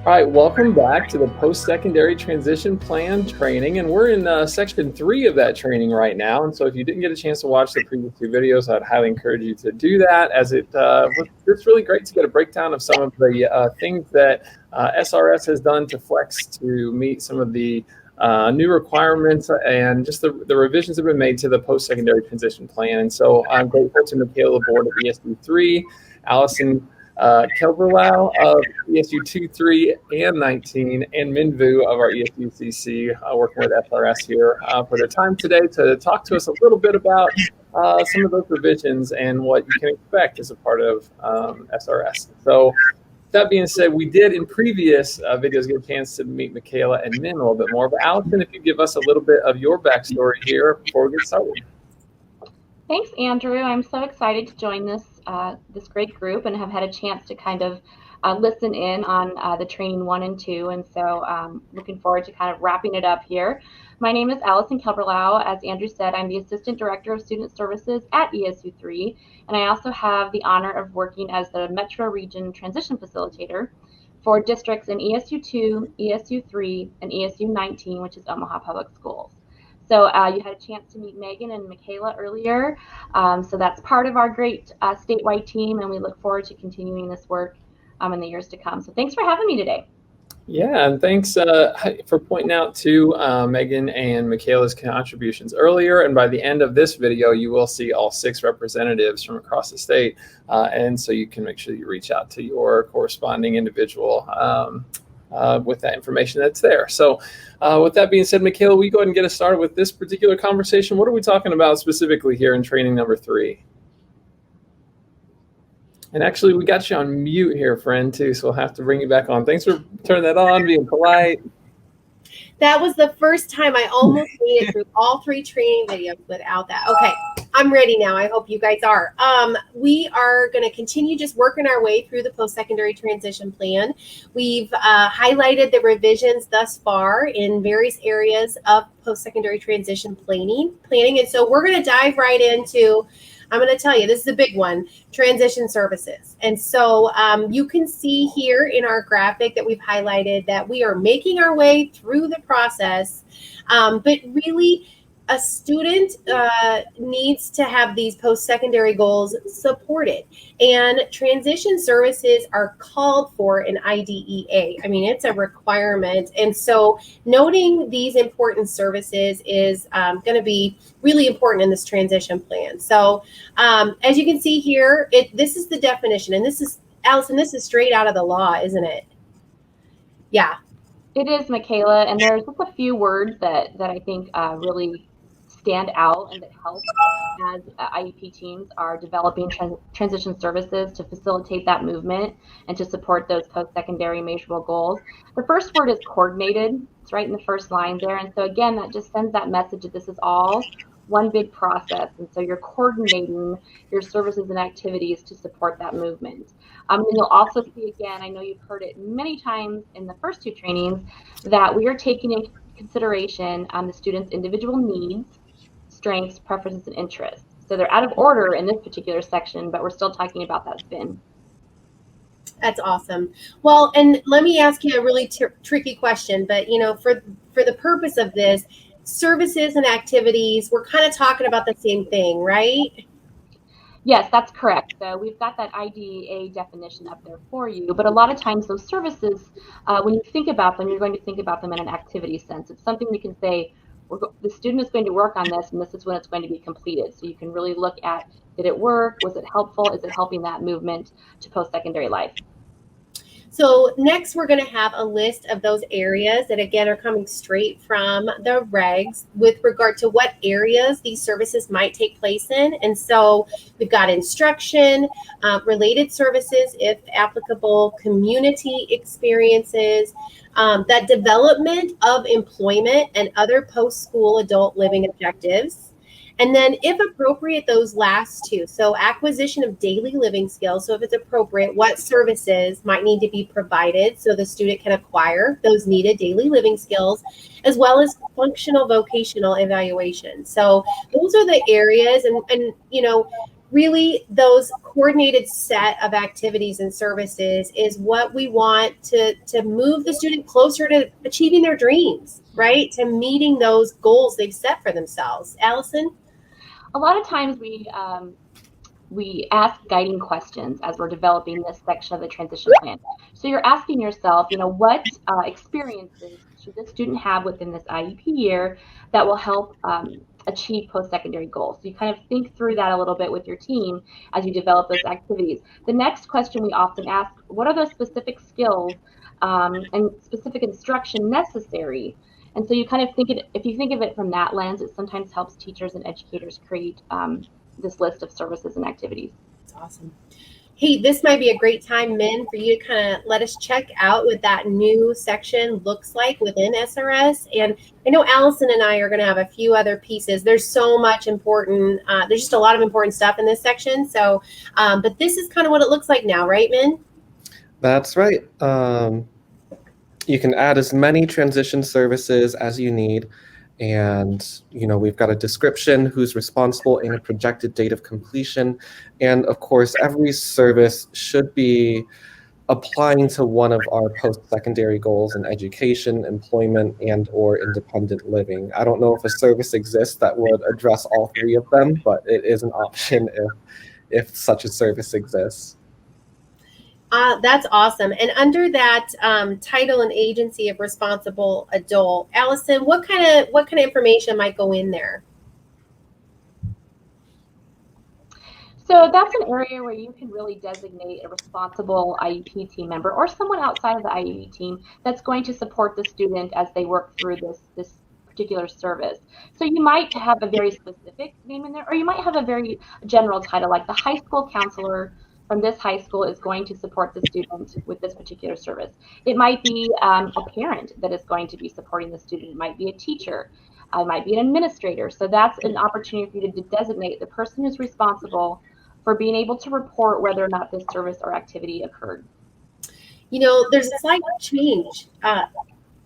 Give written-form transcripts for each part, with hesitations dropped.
All right, welcome back to the post-secondary transition plan training, and we're in section 3 of that training right now. And so if you didn't get a chance to watch the previous 2 videos, I'd highly encourage you to do that, as it's really great to get a breakdown of some of the things that SRS has done to flex to meet some of the new requirements and just the revisions that have been made to the post-secondary transition plan. And so I'm grateful to McKayla LaBorde of ESU 3, Allison Kelberlau of ESU 2, 3, and 19, and Minh Vu of our ESU CC, working with SRS here for their time today to talk to us a little bit about some of those revisions and what you can expect as a part of SRS. So that being said, we did in previous videos get a chance to meet McKayla and Minh a little bit more. But Allison, if you give us a little bit of your backstory here before we get started. Thanks, Andrew. I'm so excited to join this great group and have had a chance to kind of listen in on the training 1 and 2. And so looking forward to kind of wrapping it up here. My name is Allison Kelberlau. As Andrew said, I'm the Assistant Director of Student Services at ESU 3. And I also have the honor of working as the Metro Region Transition Facilitator for districts in ESU 2, ESU 3, and ESU 19, which is Omaha Public Schools. So you had a chance to meet Megan and McKayla earlier. So that's part of our great statewide team, and we look forward to continuing this work in the years to come. So thanks for having me today. Yeah, and thanks for pointing out to Megan and McKayla's contributions earlier. And by the end of this video, you will see all 6 representatives from across the state. And so you can make sure you reach out to your corresponding individual with that information that's there. So with that being said, McKayla, we go ahead and get us started with this particular conversation. What are we talking about specifically here in training number 3? And actually, we got you on mute here, friend, too, so we'll have to bring you back on. Thanks for turning that on, being polite. That was the first time I almost made it through all 3 training videos without that. Okay, I'm ready now. I hope you guys are. We are going to continue just working our way through the post-secondary transition plan. We've highlighted the revisions thus far in various areas of post-secondary transition planning. And so we're going to dive right into, I'm going to tell you, this is a big one, transition services. And so you can see here in our graphic that we've highlighted that we are making our way through the process, but really a student needs to have these post-secondary goals supported. And transition services are called for in IDEA. I mean, it's a requirement. And so noting these important services is going to be really important in this transition plan. So as you can see here, this is the definition. And this is, Allison, this is straight out of the law, isn't it? Yeah. It is, McKayla. And there's just a few words that I think really stand out and that help as IEP teams are developing transition services to facilitate that movement and to support those post-secondary measurable goals. The first word is coordinated. It's right in the first line there. And so again, that just sends that message that this is all one big process. And so you're coordinating your services and activities to support that movement. And you'll also see, again, I know you've heard it many times in the first 2 trainings, that we are taking into consideration the students' individual needs, strengths, preferences, and interests. So they're out of order in this particular section, but we're still talking about that spin. That's awesome. Well, and let me ask you a really tricky question, but for the purpose of this, services and activities, we're kind of talking about the same thing, right? Yes, that's correct. So we've got that IDEA definition up there for you, but a lot of times those services, when you think about them, you're going to think about them in an activity sense. It's something we can say, the student is going to work on this, and this is when it's going to be completed. So you can really look at, did it work? Was it helpful? Is it helping that movement to post-secondary life? So next, we're going to have a list of those areas that, again, are coming straight from the regs with regard to what areas these services might take place in. And so we've got instruction, related services, if applicable, community experiences, that development of employment and other post-school adult living objectives. And then if appropriate, those last 2. So acquisition of daily living skills. So if it's appropriate, what services might need to be provided so the student can acquire those needed daily living skills, as well as functional vocational evaluation. So those are the areas. And really those coordinated set of activities and services is what we want to move the student closer to achieving their dreams, right? To meeting those goals they've set for themselves. Allison? A lot of times we ask guiding questions as we're developing this section of the transition plan. So you're asking yourself, what experiences should this student have within this IEP year that will help achieve post-secondary goals? So you kind of think through that a little bit with your team as you develop those activities. The next question we often ask, what are those specific skills and specific instruction necessary? And so you kind of if you think of it from that lens, it sometimes helps teachers and educators create this list of services and activities. That's awesome. Hey, this might be a great time, Minh, for you to kind of let us check out what that new section looks like within SRS. And I know Allison and I are going to have a few other pieces. There's so much important, there's just a lot of important stuff in this section. So, but this is kind of what it looks like now, right, Minh? That's right. You can add as many transition services as you need. And, we've got a description, who's responsible, and a projected date of completion. And of course, every service should be applying to one of our post-secondary goals in education, employment, and or independent living. I don't know if a service exists that would address all three of them, but it is an option if such a service exists. That's awesome. And under that title and agency of responsible adult, Allison, what kind of information might go in there? So that's an area where you can really designate a responsible IEP team member or someone outside of the IEP team that's going to support the student as they work through this particular service. So you might have a very specific name in there, or you might have a very general title, like the high school counselor from this high school is going to support the student with this particular service. It might be a parent that is going to be supporting the student. It might be a teacher. It might be an administrator. So that's an opportunity for you to designate the person who's responsible for being able to report whether or not this service or activity occurred. There's a slight change.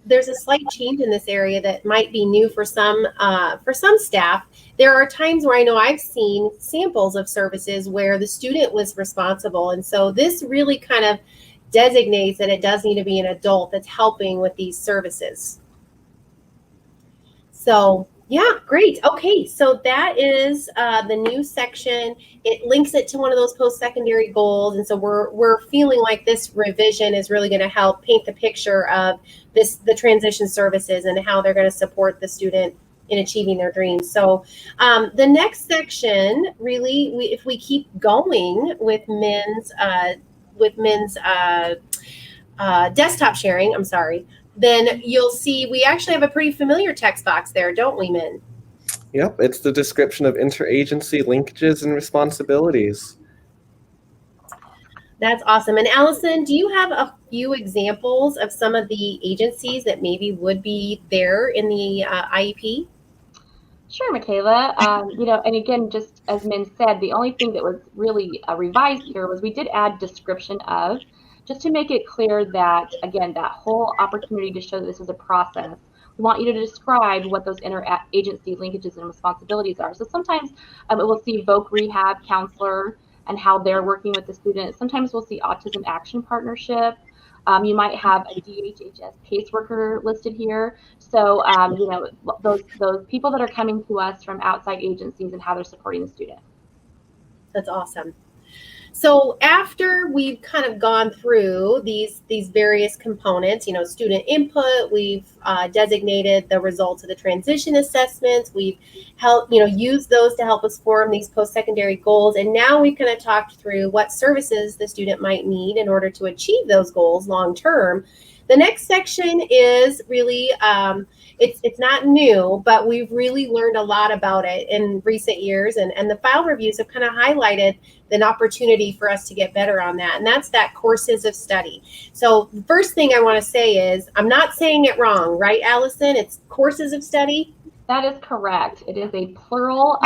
There's a slight change in this area that might be new for some staff. There are times where I know I've seen samples of services where the student was responsible. And so this really kind of designates that it does need to be an adult that's helping with these services. So yeah, great. Okay, so that is the new section. It links it to one of those post-secondary goals, and so we're feeling like this revision is really going to help paint the picture of the transition services and how they're going to support the student in achieving their dreams. So the next section, really, if we keep going with Minh's desktop sharing, then you'll see we actually have a pretty familiar text box there, don't we, Minh? Yep, it's the description of interagency linkages and responsibilities. That's awesome. And Allison, do you have a few examples of some of the agencies that maybe would be there in the IEP? Sure, McKayla. And again, just as Minh said, the only thing that was really revised here was we did add description of, just to make it clear that, again, that whole opportunity to show that this is a process. We want you to describe what those interagency linkages and responsibilities are. So sometimes it will see Voc Rehab Counselor and how they're working with the student. Sometimes we'll see Autism Action Partnership. You might have a DHHS caseworker listed here. So, those people that are coming to us from outside agencies and how they're supporting the student. That's awesome. So after we've kind of gone through these various components, student input, we've designated the results of the transition assessments, we've helped, used those to help us form these post-secondary goals, and now we've kind of talked through what services the student might need in order to achieve those goals long-term. The next section is really, it's not new, but we've really learned a lot about it in recent years, and the file reviews have kind of highlighted an opportunity for us to get better on that, and that's that courses of study. So the first thing I want to say is, I'm not saying it wrong, right, Allison? It's courses of study? That is correct. It is a plural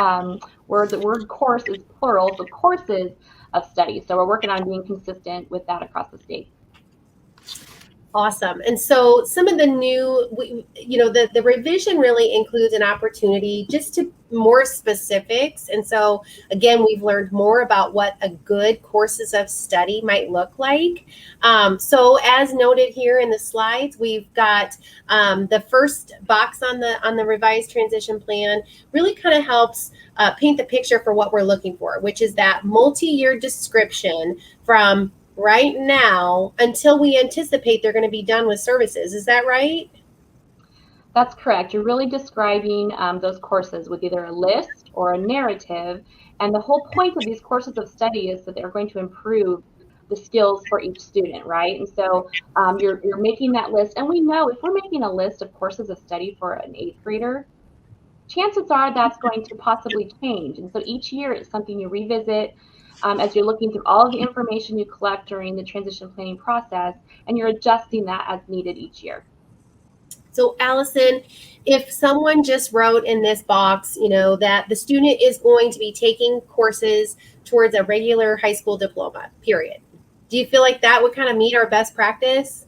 word. The word course is plural, so courses of study. So we're working on being consistent with that across the state. Awesome. And so some of the new, the revision really includes an opportunity just to more specifics. And so again, we've learned more about what a good courses of study might look like. So as noted here in the slides, we've got the first box on the revised transition plan really kind of helps paint the picture for what we're looking for, which is that multi-year description from right now until we anticipate they're going to be done with services. Is that right? That's correct. You're really describing those courses with either a list or a narrative. And the whole point of these courses of study is that they're going to improve the skills for each student, right? And so you're making that list. And we know if we're making a list of courses of study for an 8th grader, chances are that's going to possibly change. And so each year it's something you revisit as you're looking through all of the information you collect during the transition planning process, and you're adjusting that as needed each year. So Allison, if someone just wrote in this box, that the student is going to be taking courses towards a regular high school diploma, period. Do you feel like that would kind of meet our best practice?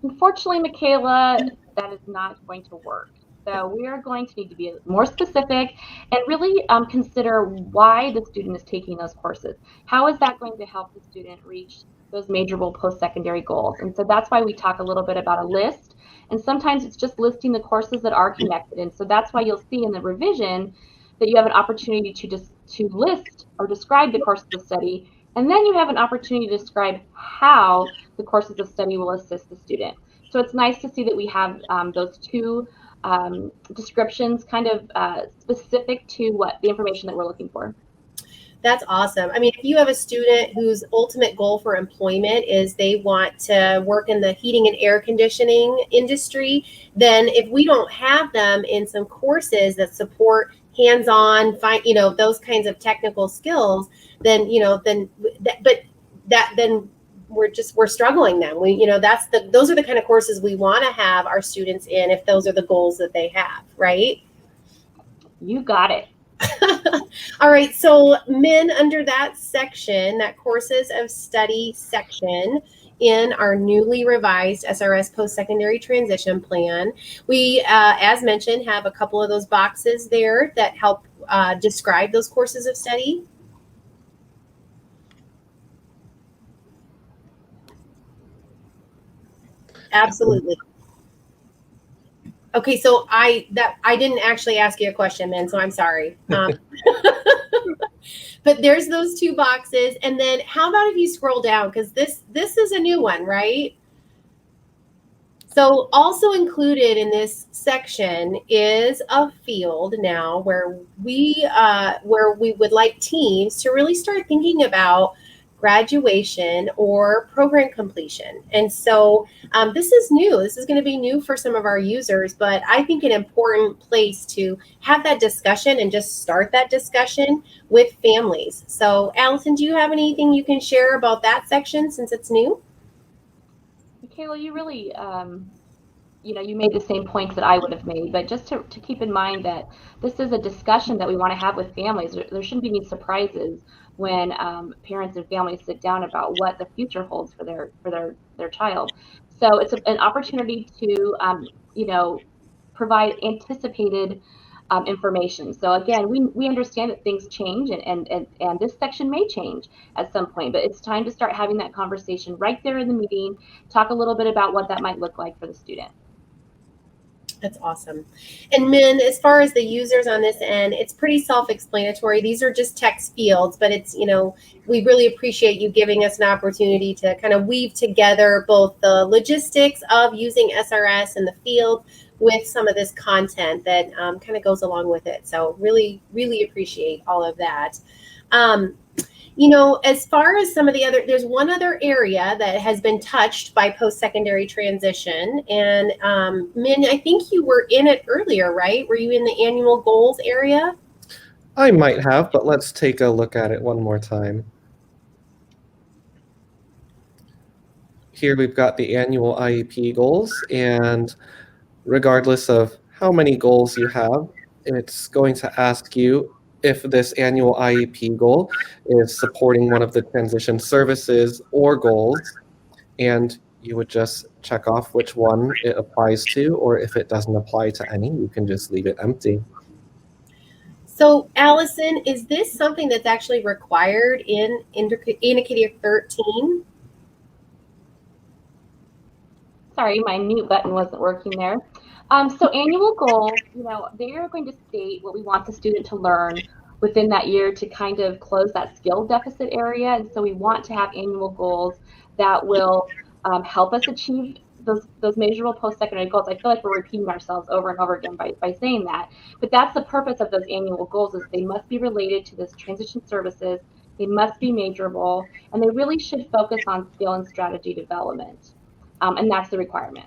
Unfortunately, McKayla, that is not going to work. So we are going to need to be more specific and really consider why the student is taking those courses. How is that going to help the student reach those measurable post-secondary goals? And so that's why we talk a little bit about a list. And sometimes it's just listing the courses that are connected. And so that's why you'll see in the revision that you have an opportunity to list or describe the courses of study. And then you have an opportunity to describe how the courses of study will assist the student. So it's nice to see that we have those two descriptions kind of specific to what the information that we're looking for. That's awesome. I mean, if you have a student whose ultimate goal for employment is they want to work in the heating and air conditioning industry, then if we don't have them in some courses that support hands-on, those kinds of technical skills, then we're struggling then. Those are the kind of courses we want to have our students in if those are the goals that they have, right? You got it. All right, so Min, under that section, that courses of study section in our newly revised SRS post-secondary transition plan, we, as mentioned, have a couple of those boxes there that help describe those courses of study. Absolutely. Okay, so I didn't actually ask you a question, Min, so I'm sorry. But there's those two boxes, and then how about if you scroll down, because this is a new one, right? So also included in this section is a field now where we would like teams to really start thinking about graduation or program completion. And so this is new. This is going to be new for some of our users, but I think an important place to have that discussion and just start that discussion with families. So Allison, do you have anything you can share about that section since it's new? McKayla, you really, you made the same points that I would have made, but just to keep in mind that this is a discussion that we want to have with families. There shouldn't be any surprises when parents and families sit down about what the future holds for their child. So it's an opportunity to, provide anticipated information. So again, we understand that things change and this section may change at some point, but it's time to start having that conversation right there in the meeting, talk a little bit about what that might look like for the student. That's awesome. And Min, as far as the users on this end, it's pretty self-explanatory. These are just text fields, but it's, we really appreciate you giving us an opportunity to kind of weave together both the logistics of using SRS and the field with some of this content that kind of goes along with it. So really, really appreciate all of that. As far as some of the other, there's one other area that has been touched by post-secondary transition. And Min, I think you were in it earlier, right? Were you in the annual goals area? I might have, but let's take a look at it one more time. Here we've got the annual IEP goals, and regardless of how many goals you have, it's going to ask you if this annual IEP goal is supporting one of the transition services or goals, and you would just check off which one it applies to, or if it doesn't apply to any, you can just leave it empty. So, Allison, is this something that's actually required in Indicator 13? Sorry, my mute button wasn't working there. So annual goals, they are going to state what we want the student to learn within that year to kind of close that skill deficit area. And so we want to have annual goals that will help us achieve those measurable post-secondary goals. I feel like we're repeating ourselves over and over again by saying that. But that's the purpose of those annual goals, is they must be related to this transition services, they must be measurable, and they really should focus on skill and strategy development. And that's the requirement.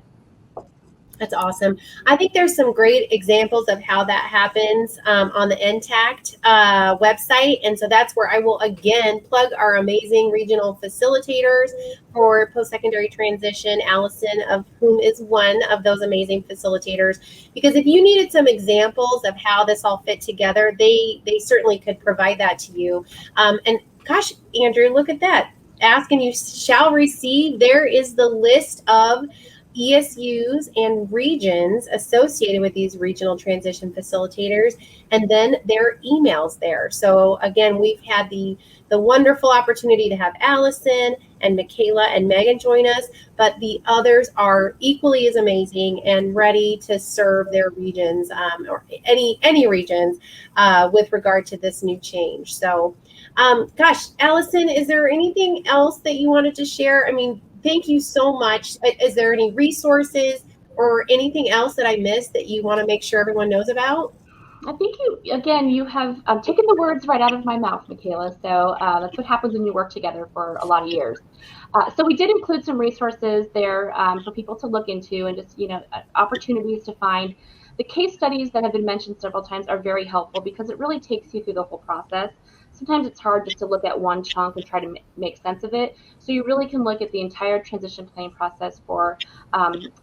That's awesome. I think there's some great examples of how that happens on the NTACT website. And so that's where I will again plug our amazing regional facilitators for post-secondary transition, Allison, of whom is one of those amazing facilitators. Because if you needed some examples of how this all fit together, they certainly could provide that to you. And gosh, Andrew, look at that. Ask and you shall receive. There is the list of ESUs and regions associated with these regional transition facilitators, and then their emails there. So again, we've had the wonderful opportunity to have Allison and McKayla and Megan join us, but the others are equally as amazing and ready to serve their regions, or any regions with regard to this new change. So gosh, Allison, is there anything else that you wanted to share? I mean, thank you so much. Is there any resources or anything else that I missed that you want to make sure everyone knows about? I think you have taken the words right out of my mouth, McKayla. So that's what happens when you work together for a lot of years. So we did include some resources there for people to look into, and just, opportunities to find. The case studies that have been mentioned several times are very helpful because it really takes you through the whole process. Sometimes it's hard just to look at one chunk and try to make sense of it. So you really can look at the entire transition planning process for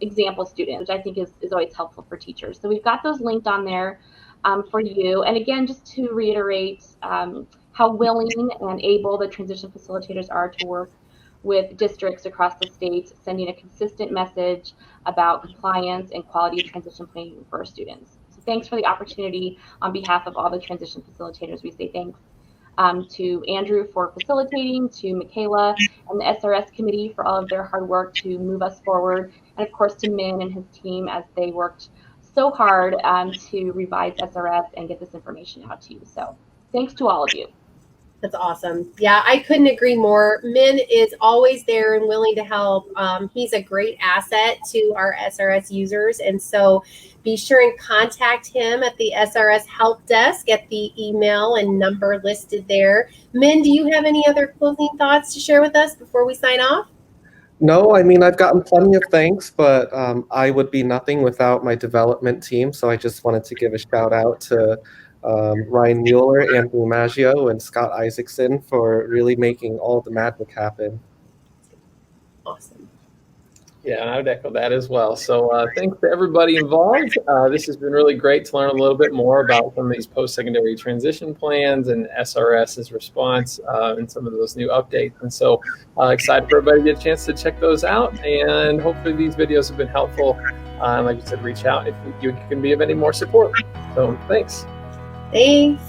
example students, which I think is always helpful for teachers. So we've got those linked on there for you. And again, just to reiterate how willing and able the transition facilitators are to work with districts across the state, sending a consistent message about compliance and quality of transition planning for our students. So thanks for the opportunity. On behalf of all the transition facilitators, we say thanks to Andrew for facilitating, to McKayla and the SRS committee for all of their hard work to move us forward, and of course to Minh and his team as they worked so hard to revise SRS and get this information out to you. So thanks to all of you. That's awesome. Yeah, I couldn't agree more. Minh is always there and willing to help. He's a great asset to our SRS users. And so be sure and contact him at the SRS help desk at the email and number listed there. Minh, do you have any other closing thoughts to share with us before we sign off? No, I mean, I've gotten plenty of thanks, but I would be nothing without my development team. So I just wanted to give a shout out to Ryan Mueller, Anthony Maggio, and Scott Isaacson for really making all the magic happen. Awesome. Yeah, and I would echo that as well. So thanks to everybody involved. This has been really great to learn a little bit more about some of these post-secondary transition plans and SRS's response and some of those new updates. And so excited for everybody to get a chance to check those out. And hopefully these videos have been helpful. Like you said, reach out if you can be of any more support. So thanks. Thanks.